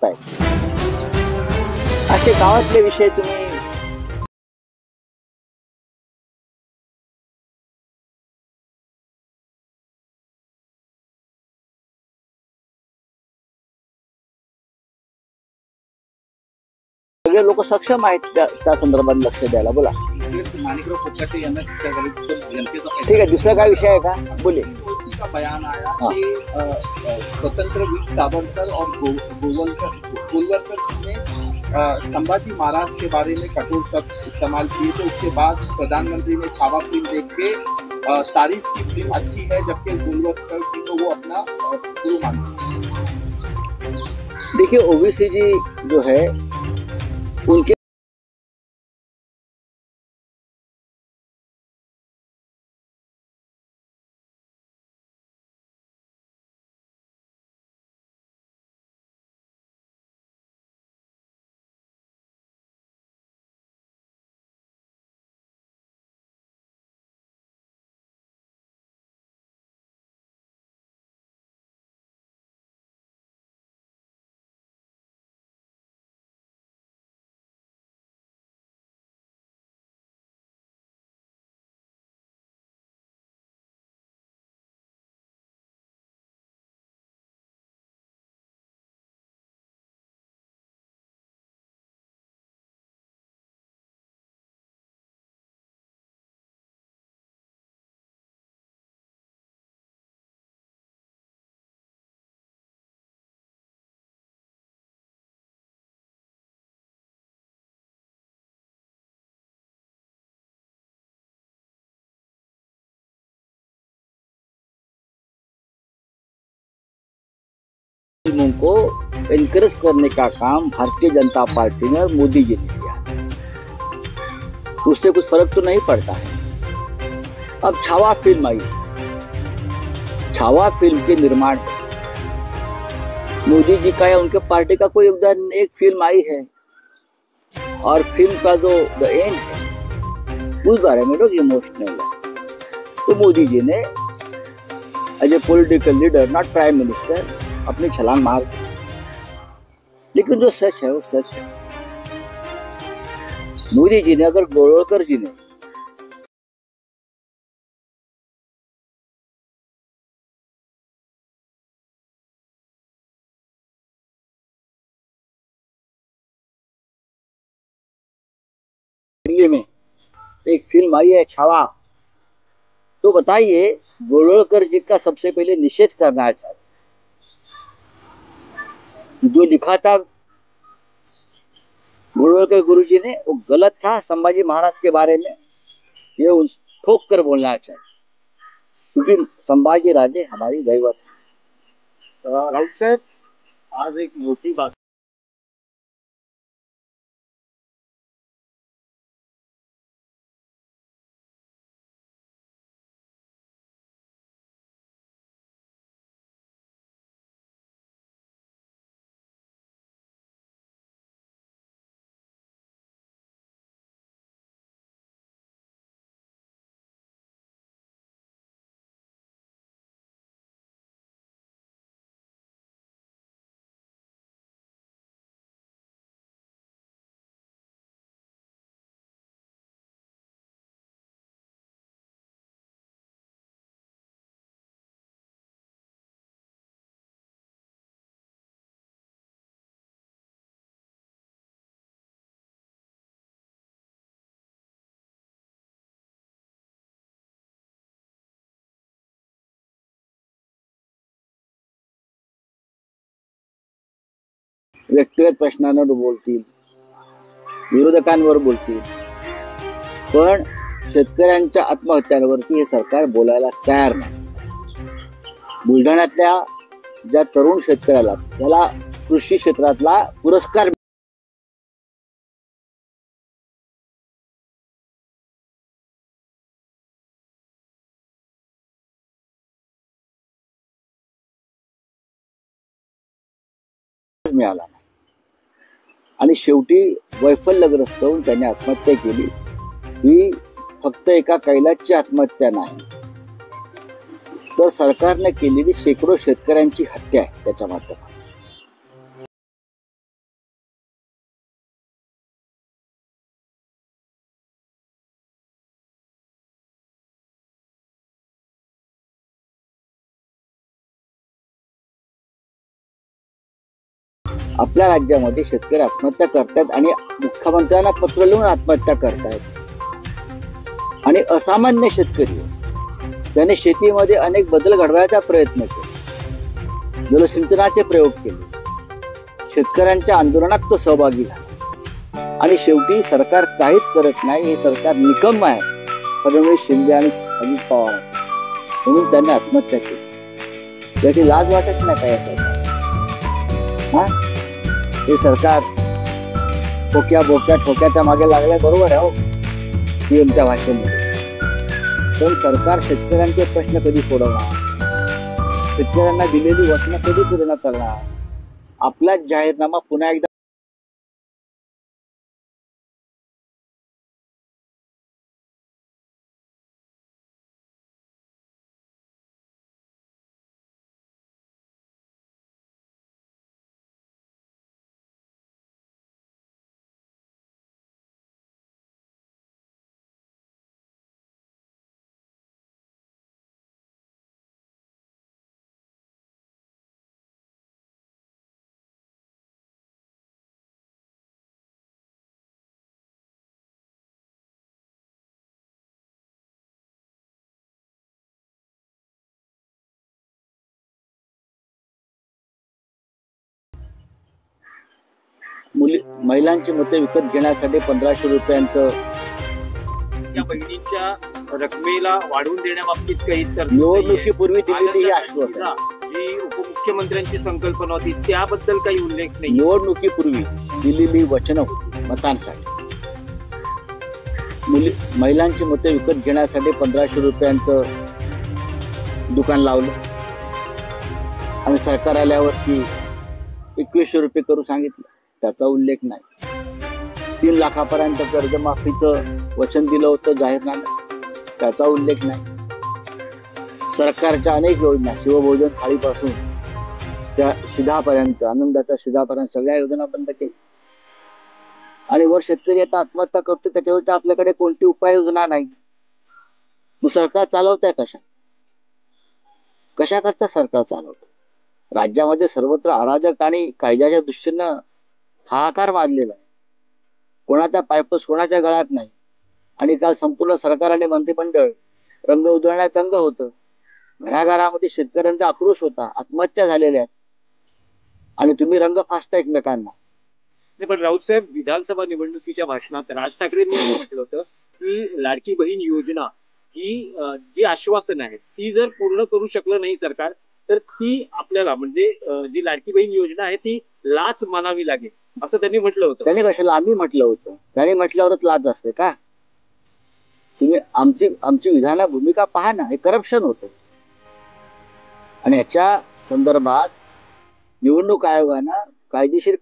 सांगतायत असे गावातले विषय तुम्ही सगळे लोक सक्षम आहेत त्या संदर्भात लक्ष द्यायला. बोला. ठीक आहे, दुसरा काय विषय आहे का? बोले. का बयान आया कि स्वतंत्र वीर सावरकर और गोलवलकर ने संभाजी महाराज के बारे में कठोर शब्द इस्तेमाल किए थे. उसके बाद प्रधानमंत्री ने छावा फिल्म देख के तारीफ की फिल्म अच्छी है, जबकि गोलवलकर की तो वो अपना गुरु मानते. देखिए, ओबीसी जी जो है उनके फिल्मों को एनकरेज करने का काम भारतीय जनता पार्टी ने और मोदी जी ने किया. उससे कुछ फर्क तो नहीं पड़ता है. अब छावा फिल्म आई. छावा फिल्म के निर्माण मोदी जी का या उनके पार्टी का कोई योगदान. एक फिल्म आई है और फिल्म का जो द एंड है उस बारे में लोग इमोशनल है. तो मोदी जी ने as a political leader, not prime minister, अपनी छलांग मार. लेकिन जो सच है वो सच है. मोदी जी ने, अगर गोलवलकर जी ने दिल्ली में एक फिल्म आई है छावा, तो बताइए गोलवलकर जी का सबसे पहले निषेध करना चाहिए. जो लिखा था गोलवलकर गुरुजी ने वो गलत था संभाजी महाराज के बारे में. ये ठोक कर बोलना चाहिए, क्योंकि संभाजी राजे हमारी दैवत है. राहुल साहब, आज एक मोटी बात व्यक्तिगत प्रश्नांवर बोलतील, विरोधकांवर बोलतील, पण शेतकऱ्यांच्या आत्महत्यांवरती हे सरकार बोलायला तयार नाही. बुलढाण्यातल्या ज्या तरुण शेतकऱ्याला त्याला कृषी क्षेत्रातला पुरस्कार मिळाला नाही आणि शेवटी वैफल्यग्रस्त होऊन त्याने आत्महत्या केली. ही फक्त एका कैलासची आत्महत्या नाही, तर सरकारने केलेली शेकडो शेतकऱ्यांची हत्या आहे त्याच्या माध्यमातून. आपल्या राज्यामध्ये शेतकरी आत्महत्या करतात आणि मुख्यमंत्र्यांना पत्र लिहून आत्महत्या करतायत. आणि असामान्य शेतकरी त्याने शेतीमध्ये अनेक बदल घडवायचा प्रयत्न केला, जलसिंचनाचे प्रयोग केले, शेतकऱ्यांच्या आंदोलनात तो सहभागी झाला. आणि शेवटी सरकार काहीच करत नाही, हे सरकार निकम आहे, फडणवीस, शिंदे आणि अजित पवार म्हणून त्यांनी आत्महत्या केली. त्याची लाज वाटत नाही काय सरकार? हा, हे सरकार ठोक्याच्या मागे लागलाय, बरोबर आहे हो पीएमच्या भाषेमध्ये. पण सरकार शेतकऱ्यांचे प्रश्न कधी सोडवणार? शेतकऱ्यांना दिलेली वचनं कधी पूर्ण करणार? आपलाच जाहीरनामा पुन्हा एकदा महिलांची मते विकत घेण्यासाठी 1500 रुपयांचं या बहिणींच्या रकमेला वाढवून देण्याबाबतीत काही तरतूद निवडणुकीपूर्वी दिलेली ही आश्वासन, जी उपमुख्यमंत्र्यांची संकल्पना होती त्याबद्दल काही उल्लेख नाही. निवडणुकीपूर्वी दिलेली वचनं होती मतांसाठी. महिलांची मते विकत घेण्यासाठी 1500 रुपयांचं दुकान लावलं आणि सरकार आल्यावरती 2100 रुपये करू सांगितलं, त्याचा उल्लेख नाही. 3 लाखापर्यंत कर्जमाफीचं वचन दिलं होतं जाहीरनाम्यात, त्याचा उल्लेख नाही. सरकारच्या अनेक योजना, शिवभोजन थाळीपासून त्या शिधापर्यंत, आनंदाच्या शिधापर्यंत सगळ्या योजना बंद केल्या. आणि वर शेतकरी आता आत्महत्या करतो, त्याच्यावर आपल्याकडे कोणती उपाययोजना नाही. मग सरकार चालवतंय कशा करता सरकार चालवतं? राज्यामध्ये सर्वत्र अराजक आणि कायद्याच्या दृष्टीनं हाहाकार माजलेला आहे. कोणाचा पायपस कोणाच्या गळ्यात नाही. आणि काल संपूर्ण सरकार आणि मंत्रिमंडळ रंग उधळण्यात रंग होतं. घराघरामध्ये शेतकऱ्यांचा आक्रोश होता, आत्महत्या झालेल्या आहेत, आणि तुम्ही रंग फासता एकमेकांना. पण राऊत साहेब, विधानसभा निवडणुकीच्या भाषणात राज ठाकरेंनी म्हटलं होतं की लाडकी बहीण योजना ही जी आश्वासन आहे ती जर पूर्ण करू शकलं नाही सरकार, तर ती आपल्याला म्हणजे जी लाडकी बहीण योजना आहे ती लाच मानावी लागेल असं त्यांनी म्हटलं होतं. त्यांनी कशाला? आम्ही म्हटलं होतं. त्यांनी म्हटल्यावरच लाच असते का? तुम्ही आमची विधान भूमिका पहा ना, हे करप्शन होतं. आणि याच्या संदर्भात निवडणूक आयोगानं कायदेशीर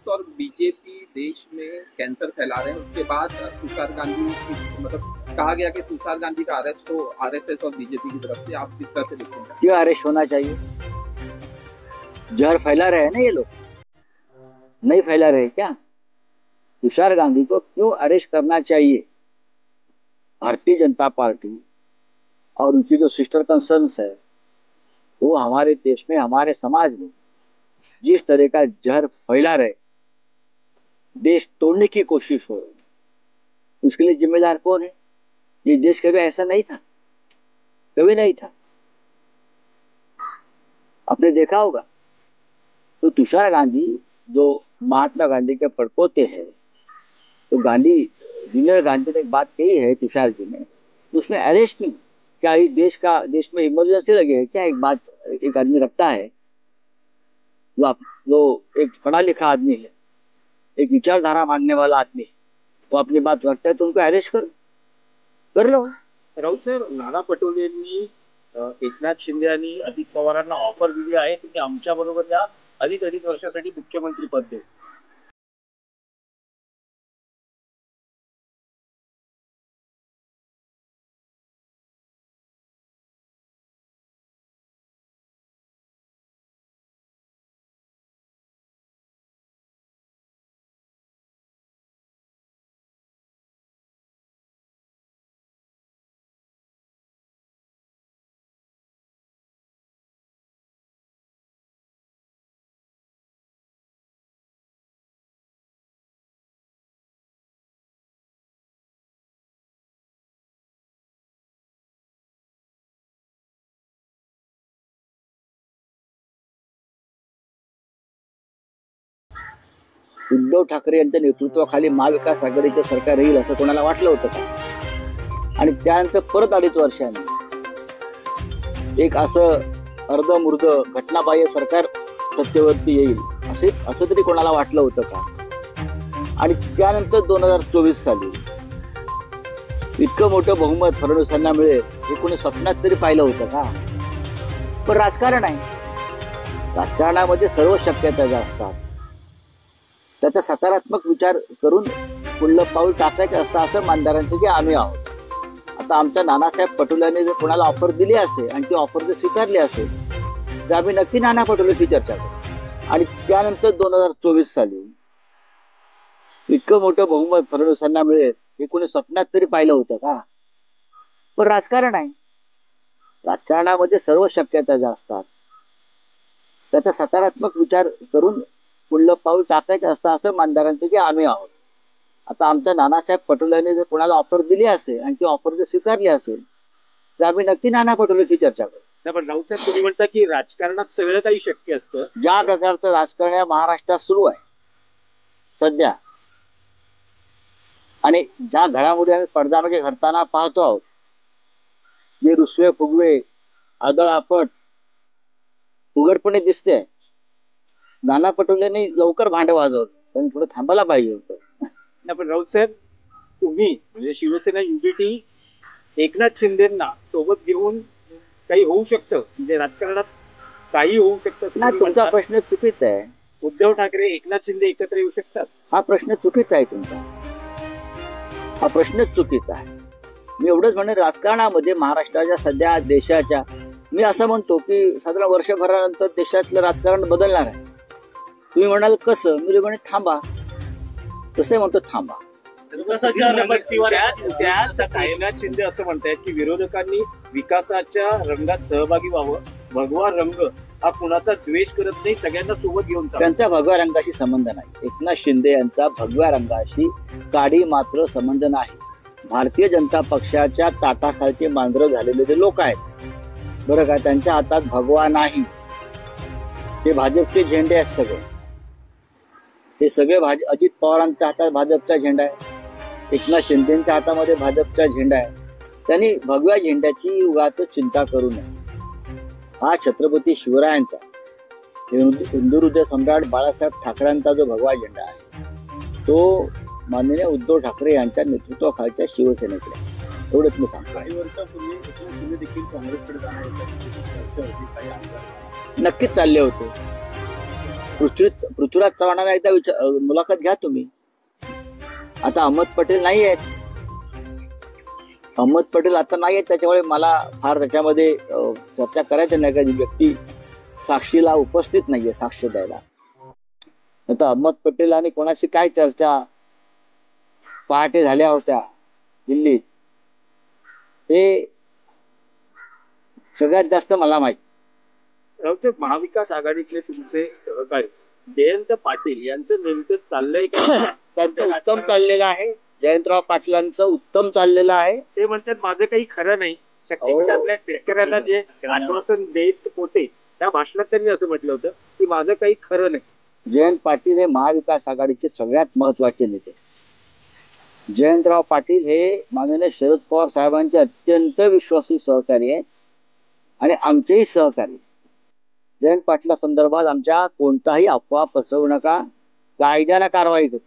और बीजेपी देश में कैंसर फैला रहे हैं. उसके बाद तुषार गांधी, मतलब कहा गया कि तुषार गांधी का अरेस्ट हो आरएसएस और बीजेपी की तरफ से. आप किस तरह से देखते हैं? क्यों अरेस्ट होना चाहिए? जहर फैला रहे हैं ना ये लोग, नहीं फैला रहे क्या? तुषार गांधी को क्यों अरेस्ट करना चाहिए? भारतीय जनता पार्टी और उनकी जो सिस्टर कंसर्न्स है, वो हमारे देश में, हमारे समाज में जिस तरह का जहर फैला रहे, देश तोड़ने की कोशिश हो, उसके लिए जिम्मेदार कौन है? ये देश कभी ऐसा नहीं था, कभी नहीं था। आपने देखा होगा तो तुषार गांधी जो महात्मा गांधी के पड़पोते हैं, तो गांधी जूनियर गांधी ने एक बात कही है तुषार जी ने, उसमें अरेस्ट नहीं। क्या इस देश में इमरजेंसी लगे है क्या? एक आदमी रखता है जो एक पढ़ा लिखा आदमी है, एक विचारधारा मानने वाला आदमी, वो अपनी बात रखता है तो उनको अरेस्ट कर लो। राऊत साहेब, नाना पटोलेंनी एकनाथ शिंदे आणि अजित पवारांना ऑफर दिली आहे, तुम्ही आमच्या बरोबर या, अधिक वर्षासाठी मुख्यमंत्री पद देऊ. उद्धव ठाकरे यांच्या नेतृत्वाखाली महाविकास आघाडीचं सरकार येईल असं कोणाला वाटलं होतं का? आणि त्यानंतर परत 2.5 वर्षांनी एक असं अर्धमुर्ध घटनाबाह्य सरकार सत्तेवरती येईल असं तरी कोणाला वाटलं होतं का? आणि त्यानंतर 2024 साली इतकं मोठं बहुमत फडणवीसांना मिळेल हे कोणी स्वप्नात तरी पाहिलं होतं का? पण राजकारण आहे, राजकारणामध्ये सर्व शक्यता ज्या असतात त्याचा सकारात्मक विचार करून पुढलं पाऊल टाकायचं असतं असं मानदारांपैकी आम्ही आहोत. आता आमच्या नानासाहेब पटोलेंनी जर कोणाला ऑफर दिली असेल आणि ती ऑफर जर स्वीकारली असेल तर आम्ही नक्की नाना पटोलेंची चर्चा करू. आणि त्यानंतर 2024 साली इतकं मोठं बहुमत फडणवीसांना मिळेल हे कोणी स्वप्नात तरी पाहिलं होतं का? पण राजकारण आहे, राजकारणामध्ये सर्व शक्यता ज्या असतात त्याचा सकारात्मक विचार करून पुढलं पाऊल टाकायचं असतं असं मानदारांपैकी आम्ही आहोत. आता आमच्या नानासाहेब पटोलेंनी जर कोणाला ऑफर दिली असेल आणि ती ऑफर जर स्वीकारली असेल तर आम्ही नक्की नाना पटोलेंची चर्चा करू. पण राऊत साहेब, तुम्ही म्हणता की राजकारणात सगळं काही शक्य असतं. ज्या प्रकारचं राजकारण या महाराष्ट्रात सुरू आहे सध्या आणि ज्या घडामोडी आम्ही पडद्यामागे घडताना पाहतो आहोत, जे रुसवे फुगवे आदळआपट उघडपणे दिसते, नाना पटोलेंनी लवकर भांडे वाजवलं, त्यांनी थोडं थांबायला पाहिजे होतं. पण राऊत साहेब, तुम्ही म्हणजे शिवसेना युनिटी एकनाथ शिंदेना सोबत घेऊन काही होऊ शकतं, म्हणजे राजकारणात काही होऊ शकतं. तुमचा प्रश्न चुकीचा आहे. उद्धव ठाकरे एकनाथ शिंदे एकत्र येऊ शकतात हा प्रश्न चुकीचा आहे तुमचा, हा प्रश्नच चुकीचा आहे. मी एवढंच म्हणेन, राजकारणामध्ये महाराष्ट्राच्या सध्या देशाच्या, मी असं म्हणतो की साधारण वर्षभरानंतर देशातलं राजकारण बदलणार आहे. तुम्ही म्हणाल कसं? मी म्हणे थांबा, तसं म्हणतो थांबा. एकनाथ शिंदे असं म्हणतायत की विरोधकांनी विकासाच्या रंगात सहभागी व्हावं. भगवा रंग हा कुणाचा द्वेष करत नाही, सगळ्यांना सोबत घेऊन त्यांचा भगव्या रंगाशी संबंध नाही. एकनाथ शिंदे यांचा भगव्या रंगाशी काडी मात्र संबंध नाही. भारतीय जनता पक्षाच्या ताटाखालचे मांजरं झालेले जे लोक आहेत बरं का, त्यांच्या हातात भगवा नाही, ते भाजपचे झेंडे आहेत सगळे. हे सगळे अजित पवारांच्या हातात भाजपचा झेंडा आहे, एकनाथ शिंदेच्या हातामध्ये भाजपचा झेंडा आहे. त्यांनी भगव्या झेंड्याची उगाच चिंता करू नये. हा छत्रपती शिवरायांचा, हिंदुहृदय सम्राट बाळासाहेब ठाकरेंचा जो भगवा झेंडा आहे तो माननीय उद्धव ठाकरे यांच्या नेतृत्वाखालच्या शिवसेनेकडे. एवढंच मी सांगतो. काही वर्षापूर्वी एकनाथ शिंदे देखील काँग्रेसकडे जाणार होते, नक्कीच चालले होते. पृथ्वीराज चव्हाणांना एकदा मुलाखत घ्या तुम्ही. आता अहमद पटेल नाही आहेत, अहमद पटेल आता नाही आहेत, त्याच्यामुळे मला फार त्याच्यामध्ये चर्चा करायचं नाही. का व्यक्ती साक्षीला उपस्थित नाहीये साक्ष द्यायला. आता अहमद पटेल आणि कोणाशी काय चर्चा पहाटे झाल्या होत्या दिल्लीत हे सगळ्यात जास्त मला माहिती. महाविकास आघाडीतले तुमचे सहकारी जयंत पाटील यांचं नेमकं चाललंय का? त्यांचं उत्तम चाललेलं आहे. जयंतराव पाटलांचं उत्तम चाललेलं आहे. ते म्हणतात माझं काही खरं नाही. छत्तीसगडच्या शेतकऱ्यांना जे आश्वासन देत होते त्या भाषणात त्यांनी असं म्हटलं होतं की माझं काही खरं नाही. जयंत पाटील हे महाविकास आघाडीचे सगळ्यात महत्वाचे नेते. जयंतराव पाटील हे माननीय शरद पवार साहेबांचे अत्यंत विश्वासू सहकारी आहेत आणि आमचेही सहकारी. जयंत पाटला संदर्भात आमच्या कोणताही अफवा पसरवू नका, कायद्याने कारवाई करू.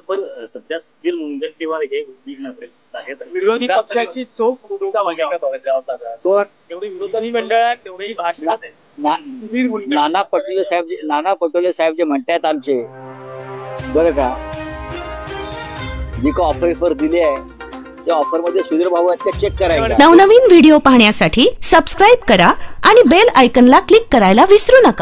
पण सध्या सुधीर मुनगंटीवार हे आहेत. विरोधी पक्षाची चोख भूमिका तेवढी विरोधी मंडळात तेवढी भाषण नाना पटोले साहेब जे म्हणतात आमचे, बरं का, जी का ऑफर दिली आहे त्या ऑफर मध्ये सुधीर भाऊ आहेत ते चेक करायचं. नवनवीन व्हिडिओ पाहण्यासाठी सबस्क्राईब करा आणि बेल आयकॉनला क्लिक करायला विसरू नका.